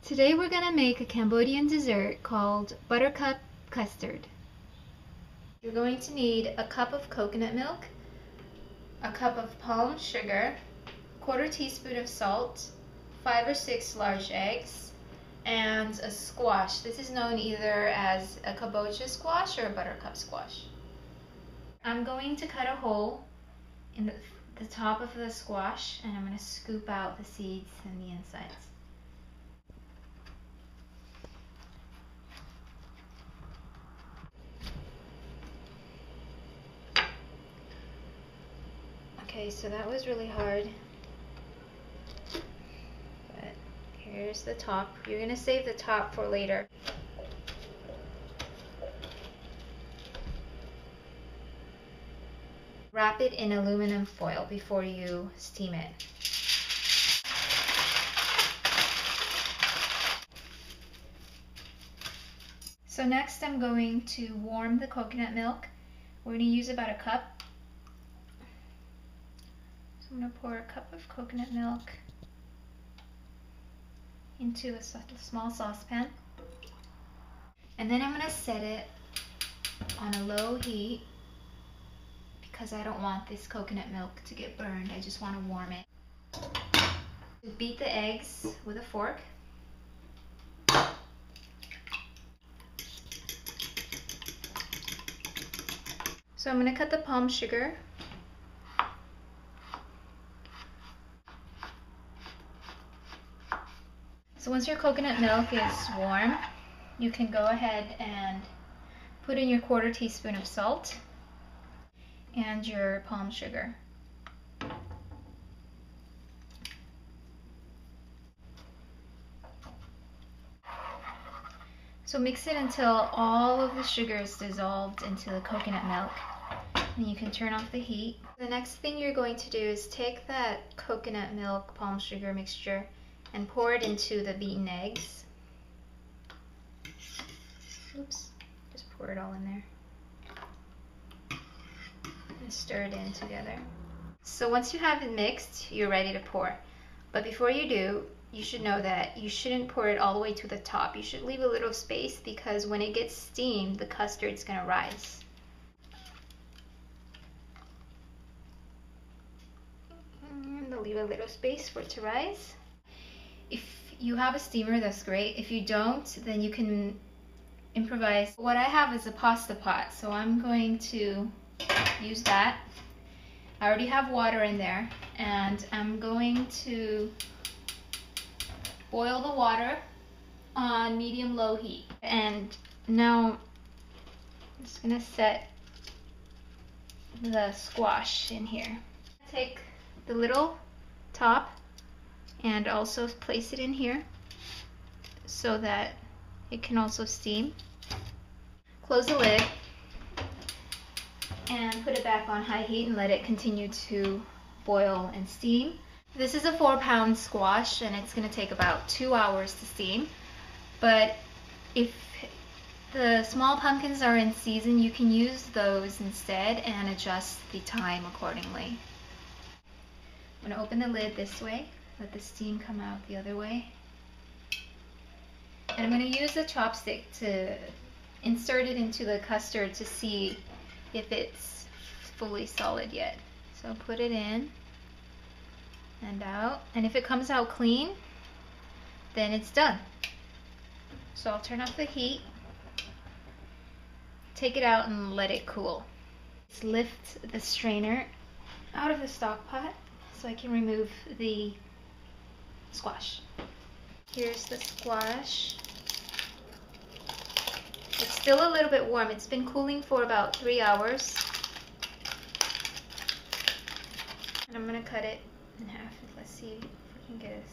Today we're going to make a Cambodian dessert called Buttercup Custard. You're going to need a cup of coconut milk, a cup of palm sugar, 1/4 teaspoon of salt, 5 or 6 large eggs, and a squash. This is known either as a kabocha squash or a buttercup squash. I'm going to cut a hole in the top of the squash, and I'm going to scoop out the seeds and the insides. Okay, so that was really hard, but here's the top. You're going to save the top for later. Wrap it in aluminum foil before you steam it. So next I'm going to warm the coconut milk. We're going to use about a cup. I'm going to pour a cup of coconut milk into a small saucepan, and then I'm going to set it on a low heat because I don't want this coconut milk to get burned. I just want to warm it. Beat the eggs with a fork. So I'm going to cut the palm sugar. So once your coconut milk is warm, you can go ahead and put in your 1/4 teaspoon of salt and your palm sugar. So mix it until all of the sugar is dissolved into the coconut milk. And you can turn off the heat. The next thing you're going to do is take that coconut milk palm sugar mixture and pour it into the beaten eggs. Oops, just pour it all in there. And stir it in together. So once you have it mixed, you're ready to pour. But before you do, you should know that you shouldn't pour it all the way to the top. You should leave a little space because when it gets steamed, the custard's gonna rise. And leave a little space for it to rise. If you have a steamer, that's great. If you don't, then you can improvise. What I have is a pasta pot, so I'm going to use that. I already have water in there, and I'm going to boil the water on medium-low heat. And now I'm just gonna set the squash in here. Take the little top and also place it in here so that it can also steam. Close the lid and put it back on high heat and let it continue to boil and steam. This is a 4-pound squash and it's going to take about 2 hours to steam, but if the small pumpkins are in season, you can use those instead and adjust the time accordingly. I'm going to open the lid this way. Let the steam come out the other way. And I'm going to use the chopstick to insert it into the custard to see if it's fully solid yet. So put it in and out. And if it comes out clean, then it's done. So I'll turn off the heat, take it out and let it cool. Let's lift the strainer out of the stock pot so I can remove the squash. Here's the squash. It's still a little bit warm. It's been cooling for about 3 hours. And I'm going to cut it in half. Let's see if we can get